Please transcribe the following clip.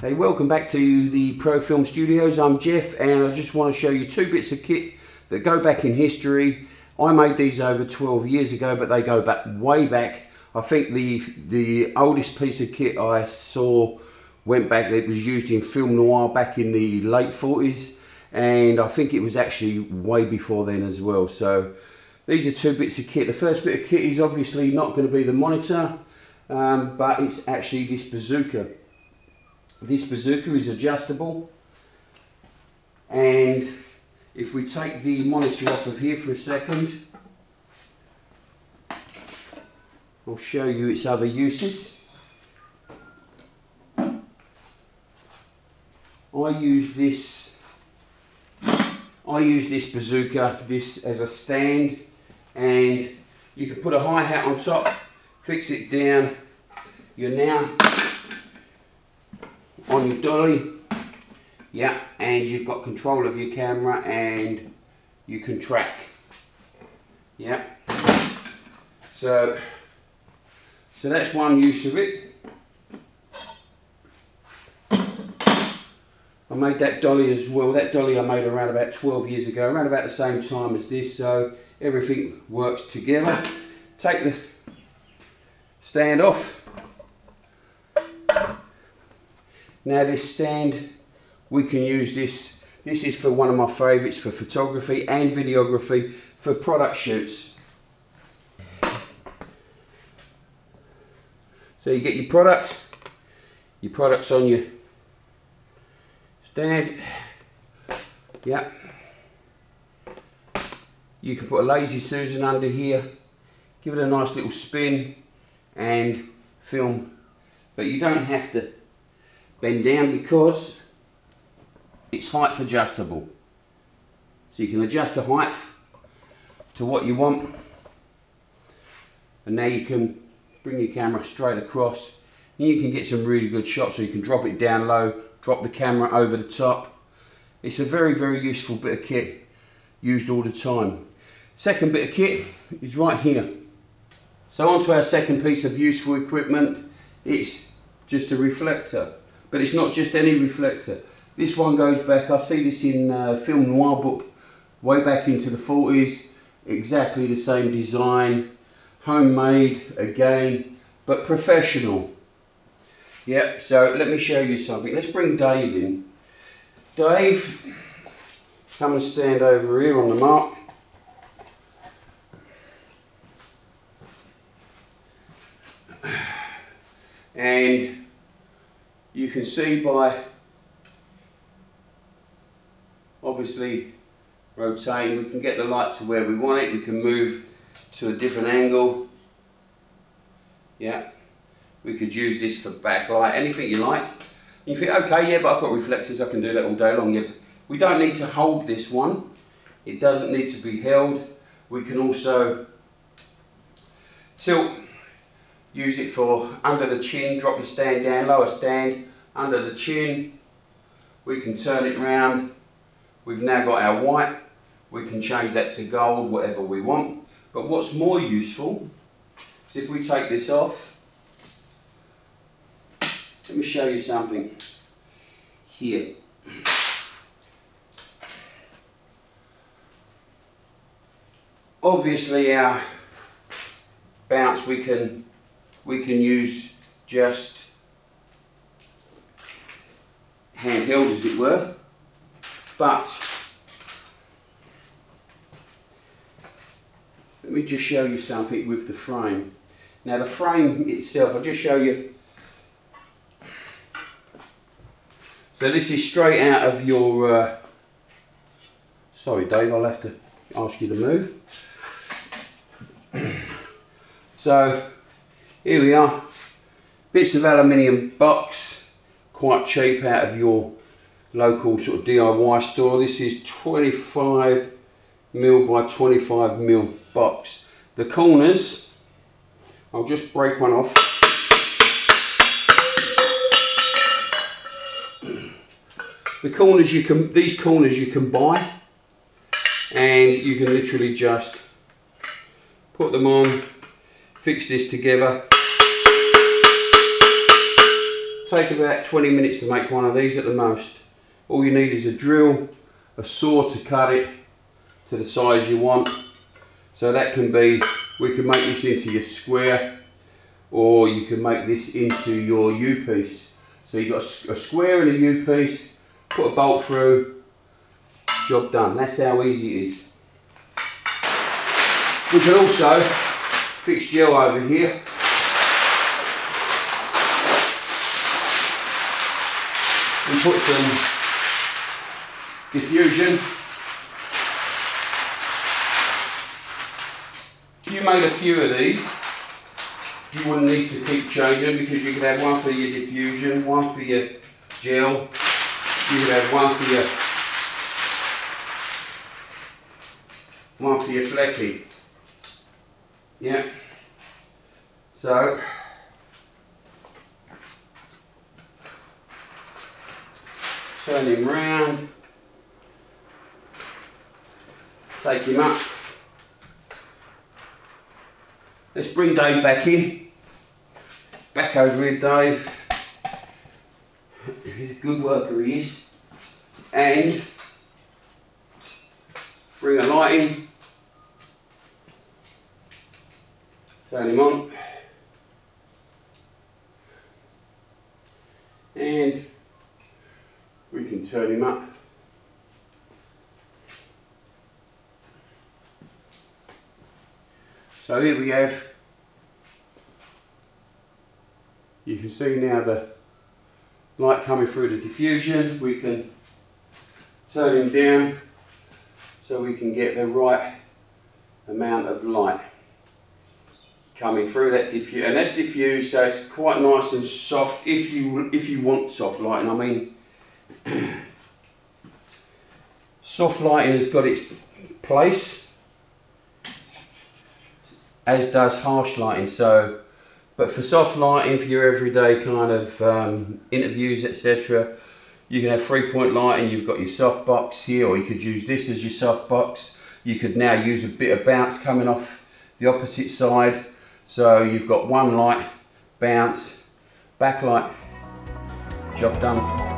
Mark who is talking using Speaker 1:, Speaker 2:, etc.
Speaker 1: Hey, welcome back to the Profilm Studios. I'm Jeff and I just want to show you two bits of kit that go back in history. I made these over 12 years ago, but they go back way back. I think the oldest piece of kit I saw went back, it was used in film noir back in the late 40s, and I think it was actually way before then as well. So these are two bits of kit. The first bit of kit is obviously not going to be the monitor, but it's actually this Bazooka. This Bazooka is adjustable, and if we take the monitor off of here for a second, I'll show you its other uses. I use this Bazooka, this as a stand, and you can put a hi-hat on top, fix it down. You're now on your dolly, yeah, and you've got control of your camera and you can track, yeah. So that's one use of it. I made that dolly as well. That dolly I made around about 12 years ago, around about the same time as this, so everything works together. Take the stand off. Now this stand, we can use this. This is for one of my favourites for photography and videography for product shoots. So you get your products on your stand. Yeah. You can put a Lazy Susan under here, give it a nice little spin and film, but you don't have to bend down because it's height adjustable. So you can adjust the height to what you want, and now you can bring your camera straight across and you can get some really good shots. So you can drop it down low, drop the camera over the top. It's a very, very useful bit of kit, used all the time. Second bit of kit is right here. So on to our second piece of useful equipment. It's just a reflector. But it's not just any reflector. This one goes back, I see this in a film noir book, way back into the 40s. Exactly the same design, homemade again, but professional. Yep, so let me show you something. Let's bring Dave in. Dave, come and stand over here on the mark. And you can see by obviously rotating, we can get the light to where we want it. We can move to a different angle. Yeah, we could use this for backlight, anything you like. You think, okay, yeah, but I've got reflectors, I can do that all day long. Yeah, we don't need to hold this one. It doesn't need to be held. We can also tilt. Use it for under the chin, drop the stand down, lower stand, under the chin. We can turn it round. We've now got our white. We can change that to gold, whatever we want. But what's more useful is if we take this off. Let me show you something here. Obviously our bounce we can use just handheld, as it were, but let me just show you something with the frame. Now the frame itself, I'll just show you. So this is straight out of your, sorry Dave, I'll have to ask you to move. So here we are, bits of aluminium box, quite cheap out of your local sort of DIY store. This is 25mm by 25mm box. The corners, I'll just break one off. The corners these corners you can buy, and you can literally just put them on, fix this together, take about 20 minutes to make one of these at the most. All you need is a drill, a saw to cut it to the size you want. So that can be, we can make this into your square, or you can make this into your U-piece. So you've got a square and a U-piece, put a bolt through, job done. That's how easy it is. We can also fix gel over here. We put some diffusion. If you made a few of these, you wouldn't need to keep changing, because you could have one for your diffusion, one for your gel, you could have one for your flecky. Yeah. So turn him round, take him up. Let's bring Dave back in. Back over here, Dave. He's a good worker, he is. And bring a light in. Turn him on. And we can turn him up. So here we have, you can see now the light coming through the diffusion. We can turn him down so we can get the right amount of light coming through that diffuse, and that's diffused, so it's quite nice and soft if you want soft lighting. I mean, soft lighting has got its place, as does harsh lighting. So, but for soft lighting, for your everyday kind of interviews, etc., you can have 3-point lighting. You've got your softbox here, or you could use this as your softbox. You could now use a bit of bounce coming off the opposite side. So you've got one light, bounce, backlight, job done.